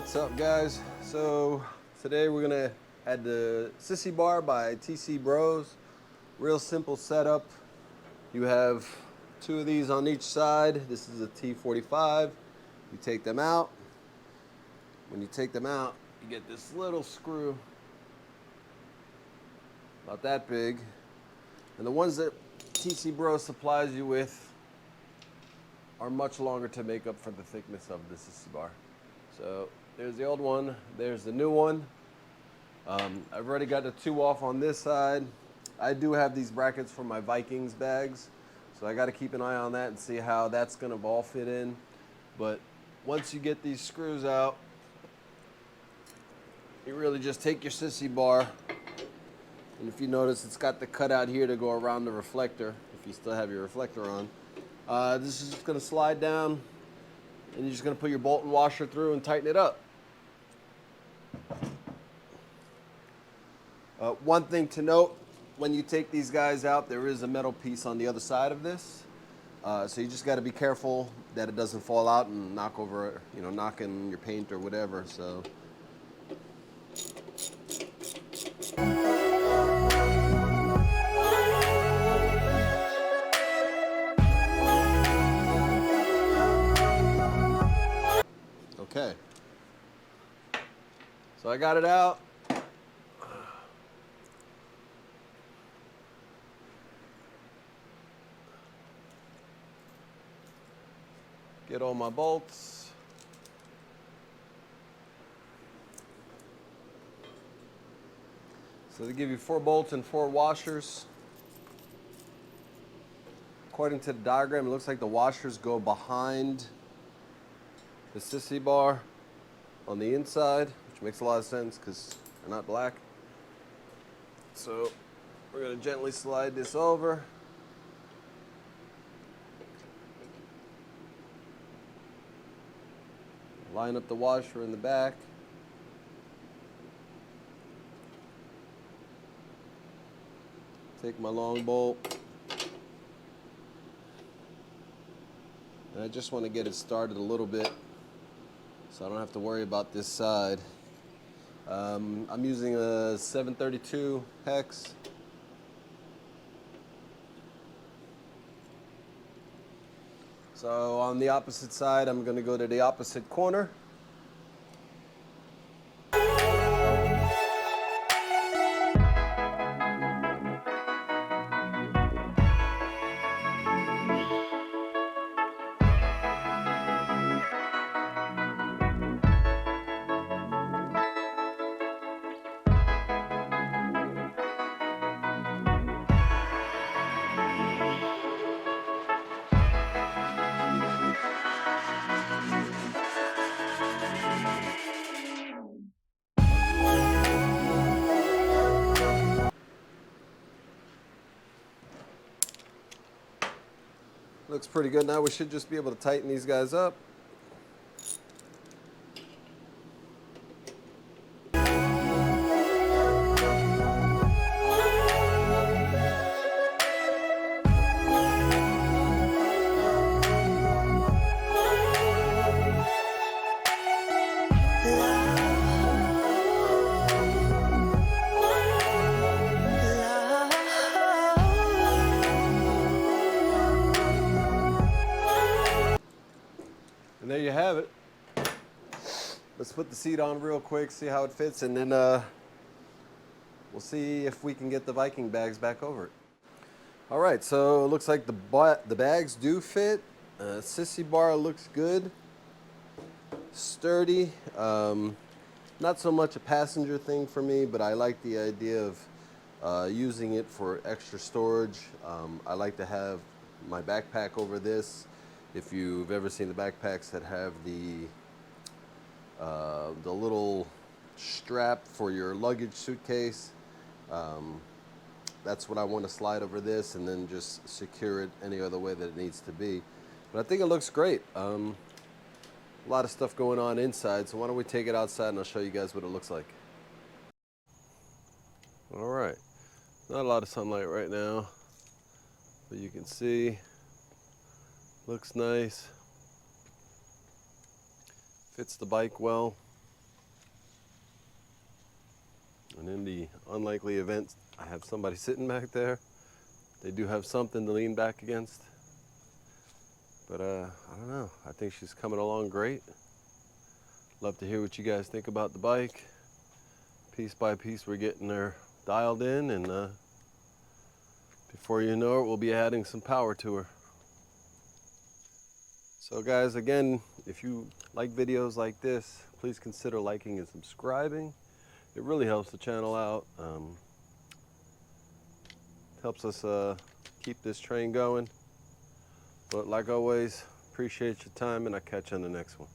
What's up, guys? So today we're gonna add the Sissy Bar by TC Bros. Real simple setup. You have two of these on each side. This is a T45. You take them out. When you take them out, you get this little screw about that big. And the ones that TC Bros supplies you with are much longer to make up for the thickness of the Sissy Bar. So there's the old one, there's the new one. I've already got the two off on this side. I do have these brackets for my Vikings bags, so I got to keep an eye on that and see how that's going to all fit in. But once you get these screws out, you really just take your Sissy Bar, and if you notice, it's got the cutout here to go around the reflector, if you still have your reflector on. This is just going to slide down, and you're just going to put your bolt and washer through and tighten it up. One thing to note, when you take these guys out, there is a metal piece on the other side of this. So you just got to be careful that it doesn't fall out and knock over, knock in your paint or whatever. So. Okay. So I got it out. Get all my bolts. So they give you 4 bolts and 4 washers. According to the diagram, it looks like the washers go behind the Sissy Bar on the inside, which makes a lot of sense because they're not black. So we're going to gently slide this over. Line up the washer in the back. Take my long bolt. And I just want to get it started a little bit so I don't have to worry about this side. I'm using a 732 hex. So on the opposite side, I'm going to go to the opposite corner. Looks pretty good. Now we should just be able to tighten these guys up. And there you have it. Let's put the seat on real quick, see how it fits, and then we'll see if we can get the Viking bags back over it. All right, so it looks like the bags do fit. Sissy Bar looks good, sturdy. Not so much a passenger thing for me, but I like the idea of using it for extra storage. I like to have my backpack over this. If you've ever seen the backpacks that have the little strap for your luggage suitcase, that's what I want to slide over this and then just secure it any other way that it needs to be. But I think it looks great. A lot of stuff going on inside, so why don't we take it outside and I'll show you guys what it looks like. All right, not a lot of sunlight right now, but you can see. Looks nice. Fits the bike well. And in the unlikely event I have somebody sitting back there, they do have something to lean back against. But I don't know, I think she's coming along great. Love to hear what you guys think about the bike. Piece by piece we're getting her dialed in, and before you know it, we'll be adding some power to her. So guys, again, if you like videos like this, please consider liking and subscribing. It really helps the channel out. Helps us keep this train going. But like always, appreciate your time, and I'll catch you on the next one.